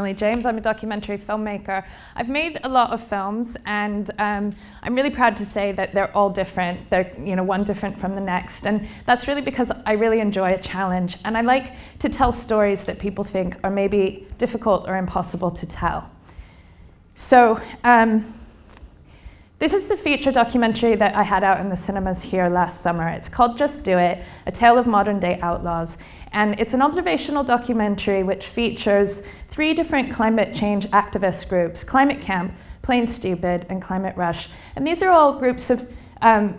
Emily James. I'm a documentary filmmaker. I've made a lot of films, and I'm really proud to say that they're all different. They're one different from the next, and that's really because I really enjoy a challenge, and I like to tell stories that people think are maybe difficult or impossible to tell. So this is the feature documentary that I had out in the cinemas here last summer. It's called Just Do It, A Tale of Modern Day Outlaws. And it's an observational documentary which features 3 different climate change activist groups: Climate Camp, Plain Stupid, and Climate Rush. And these are all groups of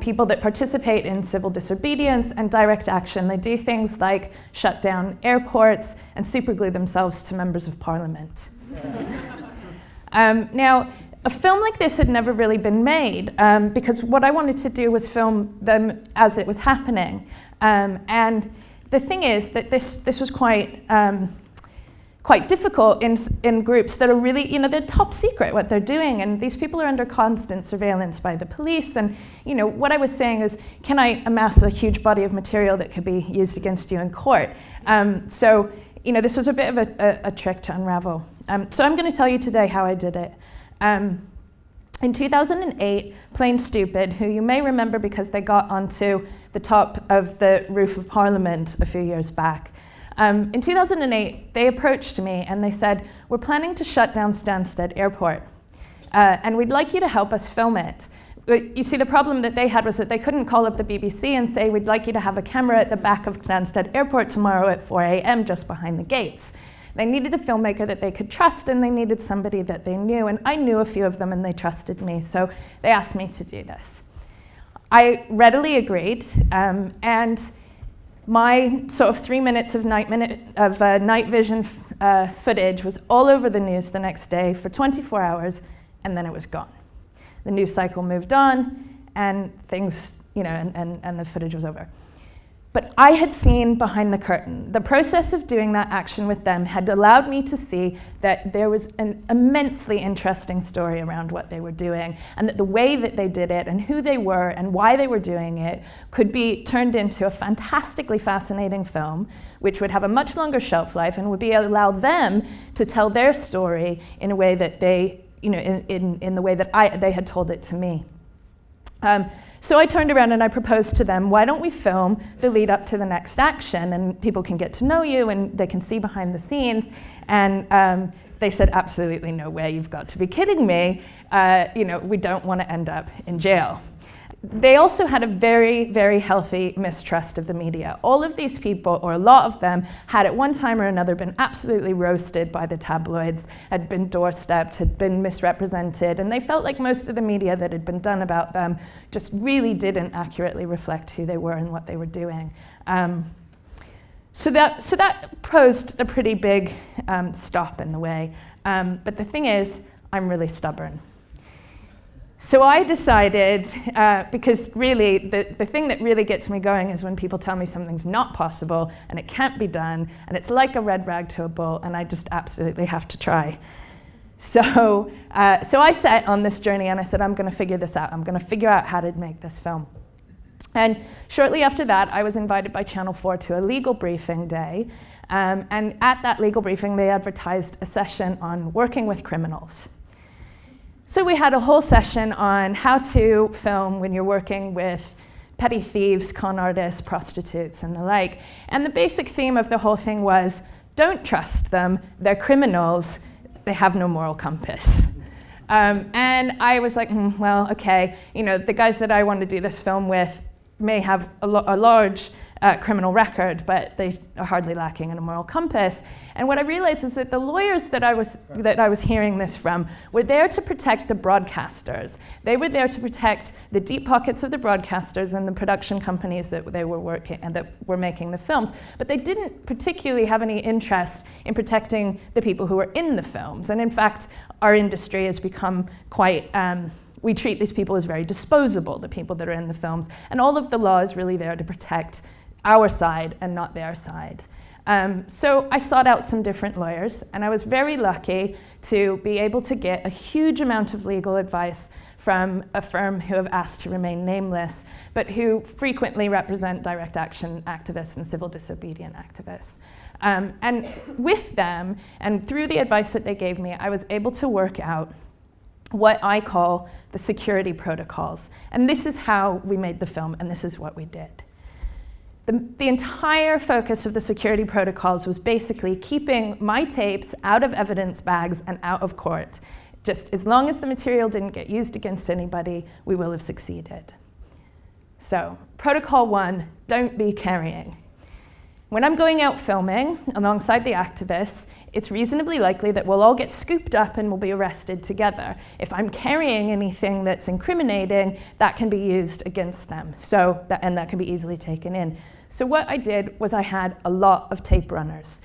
people that participate in civil disobedience and direct action. They do things like shut down airports and superglue themselves to members of parliament. Now, a film like this had never really been made because what I wanted to do was film them as it was happening. And the thing is that this was quite difficult in groups that are really, they're top secret what they're doing, and these people are under constant surveillance by the police. And what I was saying is, can I amass a huge body of material that could be used against you in court? So this was a bit of a trick to unravel. So I'm going to tell you today how I did it. In 2008, Plain Stupid, who you may remember because they got onto the top of the roof of Parliament a few years back, in 2008, they approached me and they said, "We're planning to shut down Stansted Airport, and we'd like you to help us film it." But you see, the problem that they had was that they couldn't call up the BBC and say, "We'd like you to have a camera at the back of Stansted Airport tomorrow at 4 a.m. just behind the gates." They needed a filmmaker that they could trust, and they needed somebody that they knew. And I knew a few of them, and they trusted me, so they asked me to do this. I readily agreed, and my sort of 3 minutes of night vision footage was all over the news the next day for 24 hours, and then it was gone. The news cycle moved on, and things, and the footage was over. But I had seen behind the curtain. The process of doing that action with them had allowed me to see that there was an immensely interesting story around what they were doing, and that the way that they did it and who they were and why they were doing it could be turned into a fantastically fascinating film, which would have a much longer shelf life and would allow them to tell their story in a way that they, in the way that they had told it to me. So I turned around and I proposed to them, why don't we film the lead up to the next action, and people can get to know you and they can see behind the scenes. And they said, absolutely no way, you've got to be kidding me. We don't want to end up in jail. They also had a very, very healthy mistrust of the media. All of these people, or a lot of them, had at one time or another been absolutely roasted by the tabloids, had been doorstepped, had been misrepresented, and they felt like most of the media that had been done about them just really didn't accurately reflect who they were and what they were doing. So that posed a pretty big stop in the way. But the thing is, I'm really stubborn. So I decided, because really the thing that really gets me going is when people tell me something's not possible and it can't be done, and it's like a red rag to a bull, and I just absolutely have to try. So I set on this journey and I said, I'm going to figure this out. I'm going to figure out how to make this film. And shortly after that, I was invited by Channel 4 to a legal briefing day. And at that legal briefing, they advertised a session on working with criminals. So we had a whole session on how to film when you're working with petty thieves, con artists, prostitutes, and the like. And the basic theme of the whole thing was, don't trust them, they're criminals, they have no moral compass. And I was like, well, okay, the guys that I want to do this film with may have a large criminal record, but they are hardly lacking in a moral compass. And what I realized is that the lawyers that I was hearing this from were there to protect the broadcasters. They were there to protect the deep pockets of the broadcasters and the production companies that they were working and that were making the films. But they didn't particularly have any interest in protecting the people who were in the films. And in fact, our industry has become quite we treat these people as very disposable, the people that are in the films. And all of the law is really there to protect our side and not their side. So I sought out some different lawyers, and I was very lucky to be able to get a huge amount of legal advice from a firm who have asked to remain nameless, but who frequently represent direct action activists and civil disobedient activists. And with them, and through the advice that they gave me, I was able to work out what I call the security protocols. And this is how we made the film, and this is what we did. The entire focus of the security protocols was basically keeping my tapes out of evidence bags and out of court. Just as long as the material didn't get used against anybody, we will have succeeded. So, protocol 1, don't be carrying. When I'm going out filming alongside the activists, it's reasonably likely that we'll all get scooped up and we'll be arrested together. If I'm carrying anything that's incriminating, that can be used against them. And that can be easily taken in. So what I did was I had a lot of tape runners.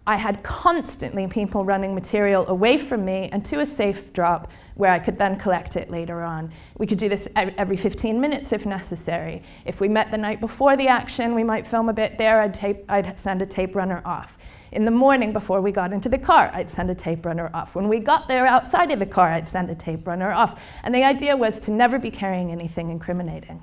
I had constantly people running material away from me and to a safe drop where I could then collect it later on. We could do this every 15 minutes if necessary. If we met the night before the action, we might film a bit there, I'd send a tape runner off. In the morning before we got into the car, I'd send a tape runner off. When we got there outside of the car, I'd send a tape runner off. And the idea was to never be carrying anything incriminating.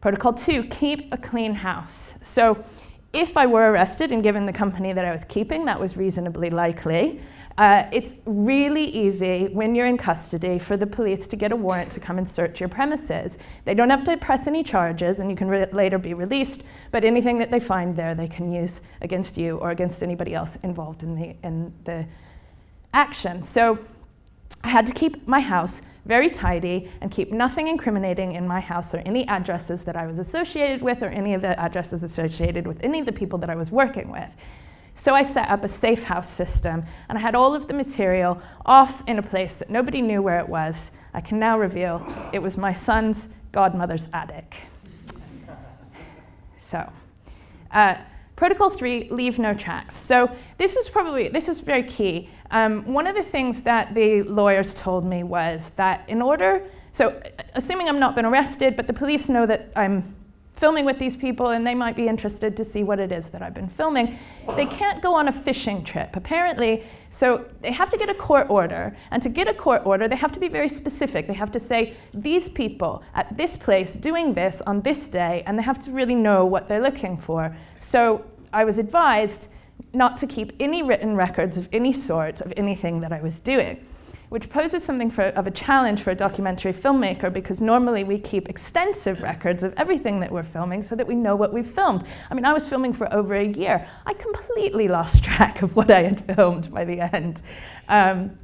Protocol 2, keep a clean house. So if I were arrested and given the company that I was keeping, that was reasonably likely. It's really easy when you're in custody for the police to get a warrant to come and search your premises. They don't have to press any charges and you can later be released, but anything that they find there they can use against you or against anybody else involved in the action. So I had to keep my house very tidy and keep nothing incriminating in my house or any addresses that I was associated with or any of the addresses associated with any of the people that I was working with. So I set up a safe house system and I had all of the material off in a place that nobody knew where it was. I can now reveal it was my son's godmother's attic. So, protocol 3, leave no tracks. So this is very key. One of the things that the lawyers told me was that so assuming I'm not been arrested, but the police know that I'm filming with these people and they might be interested to see what it is that I've been filming, they can't go on a fishing trip. Apparently, so they have to get a court order, and to get a court order, they have to be very specific. They have to say, these people at this place doing this on this day, and they have to really know what they're looking for. So I was advised not to keep any written records of any sort of anything that I was doing, which poses something of a challenge for a documentary filmmaker, because normally we keep extensive records of everything that we're filming so that we know what we've filmed. I mean, I was filming for over a year. I completely lost track of what I had filmed by the end. And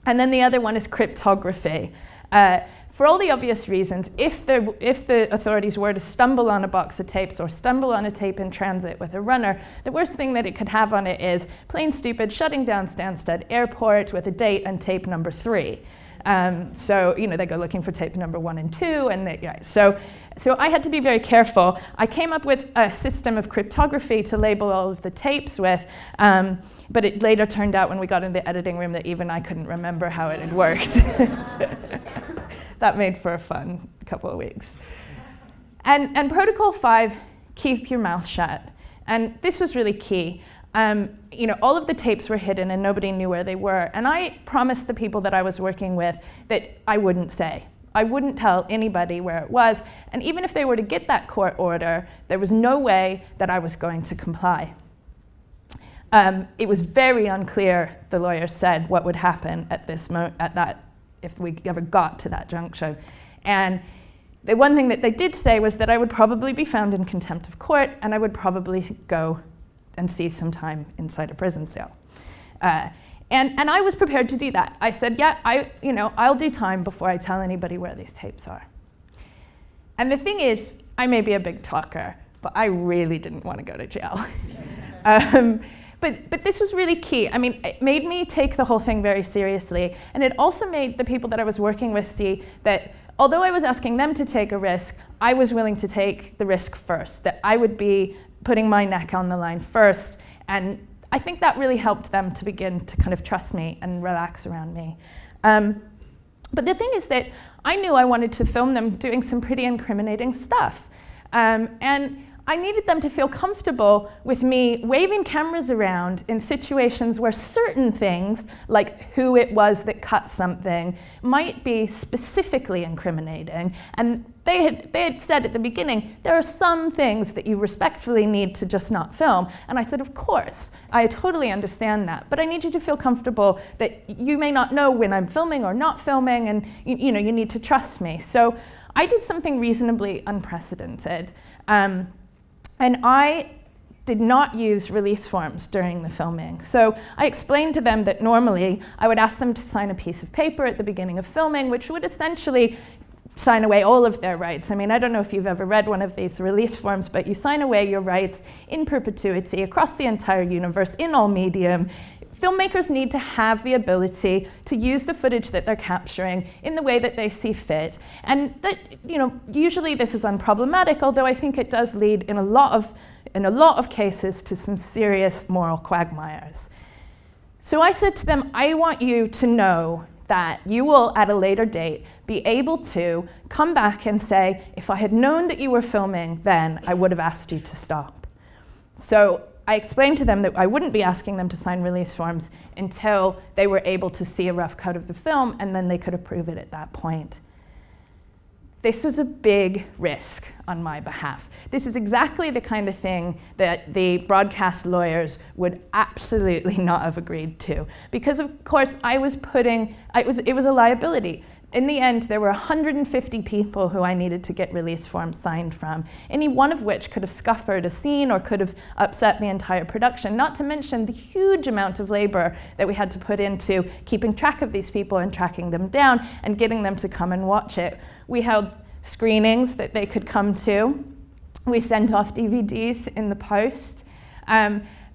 then the other one is cryptography. For all the obvious reasons, if the authorities were to stumble on a box of tapes or stumble on a tape in transit with a runner, the worst thing that it could have on it is plain stupid shutting down Stansted Airport with a date and tape number 3. So they go looking for tape number 1 and 2, and so I had to be very careful. I came up with a system of cryptography to label all of the tapes with, but it later turned out when we got in the editing room that even I couldn't remember how it had worked. That made for a fun couple of weeks. And protocol 5, keep your mouth shut. And this was really key. All of the tapes were hidden and nobody knew where they were. And I promised the people that I was working with that I wouldn't say. I wouldn't tell anybody where it was. And even if they were to get that court order, there was no way that I was going to comply. It was very unclear, the lawyer said, what would happen at that if we ever got to that junction. And the one thing that they did say was that I would probably be found in contempt of court and I would probably go and see some time inside a prison cell. And I was prepared to do that. I said, yeah, I'll do time before I tell anybody where these tapes are. And the thing is, I may be a big talker, but I really didn't want to go to jail. But this was really key. I mean, it made me take the whole thing very seriously. And it also made the people that I was working with see that although I was asking them to take a risk, I was willing to take the risk first, that I would be putting my neck on the line first. And I think that really helped them to begin to kind of trust me and relax around me. But the thing is that I knew I wanted to film them doing some pretty incriminating stuff. And I needed them to feel comfortable with me waving cameras around in situations where certain things, like who it was that cut something, might be specifically incriminating. And they had said at the beginning, there are some things that you respectfully need to just not film. And I said, of course, I totally understand that. But I need you to feel comfortable that you may not know when I'm filming or not filming, and you need to trust me. So I did something reasonably unprecedented. And I did not use release forms during the filming. So I explained to them that normally I would ask them to sign a piece of paper at the beginning of filming, which would essentially sign away all of their rights. I mean, I don't know if you've ever read one of these release forms, but you sign away your rights in perpetuity across the entire universe in all medium. Filmmakers need to have the ability to use the footage that they're capturing in the way that they see fit. And that, usually this is unproblematic, although I think it does lead in a lot of cases to some serious moral quagmires. So I said to them, I want you to know that you will, at a later date, be able to come back and say, if I had known that you were filming then, I would have asked you to stop. So I explained to them that I wouldn't be asking them to sign release forms until they were able to see a rough cut of the film, and then they could approve it at that point. This was a big risk on my behalf. This is exactly the kind of thing that the broadcast lawyers would absolutely not have agreed to, because of course it was a liability. In the end, there were 150 people who I needed to get release forms signed from, any one of which could have scuppered a scene or could have upset the entire production, not to mention the huge amount of labor that we had to put into keeping track of these people and tracking them down and getting them to come and watch it. We held screenings that they could come to. We sent off DVDs in the post.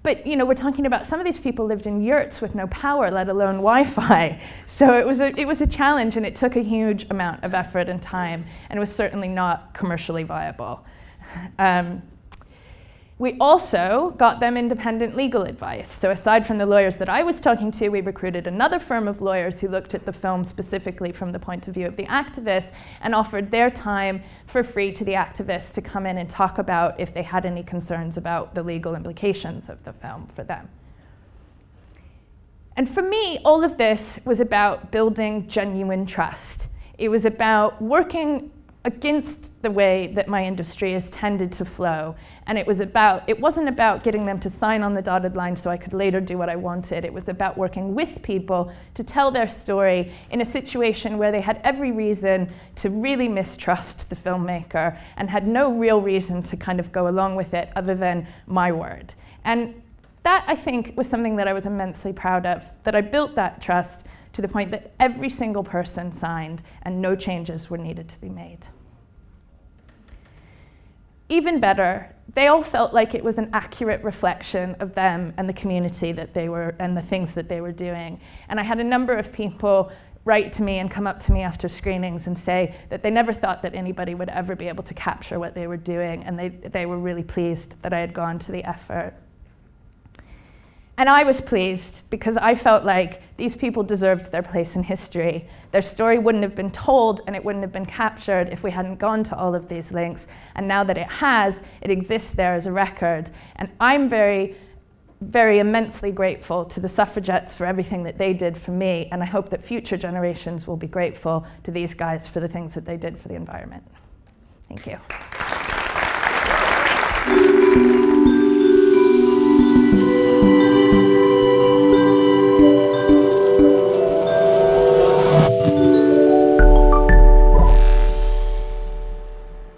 But we're talking about some of these people lived in yurts with no power, let alone Wi-Fi. So it was a challenge, and it took a huge amount of effort and time, and it was certainly not commercially viable. We also got them independent legal advice. So aside from the lawyers that I was talking to, we recruited another firm of lawyers who looked at the film specifically from the point of view of the activists and offered their time for free to the activists to come in and talk about if they had any concerns about the legal implications of the film for them. And for me, all of this was about building genuine trust. It was about working against the way that my industry has tended to flow. And it wasn't about getting them to sign on the dotted line so I could later do what I wanted. It was about working with people to tell their story in a situation where they had every reason to really mistrust the filmmaker and had no real reason to kind of go along with it other than my word. And that, I think, was something that I was immensely proud of, that I built that trust to the point that every single person signed and no changes were needed to be made. Even better, they all felt like it was an accurate reflection of them and the community that they were, and the things that they were doing. And I had a number of people write to me and come up to me after screenings and say that they never thought that anybody would ever be able to capture what they were doing, and they were really pleased that I had gone to the effort. And I was pleased because I felt like these people deserved their place in history. Their story wouldn't have been told and it wouldn't have been captured if we hadn't gone to all of these links. And now that it has, it exists there as a record. And I'm very, very immensely grateful to the suffragettes for everything that they did for me. And I hope that future generations will be grateful to these guys for the things that they did for the environment. Thank you.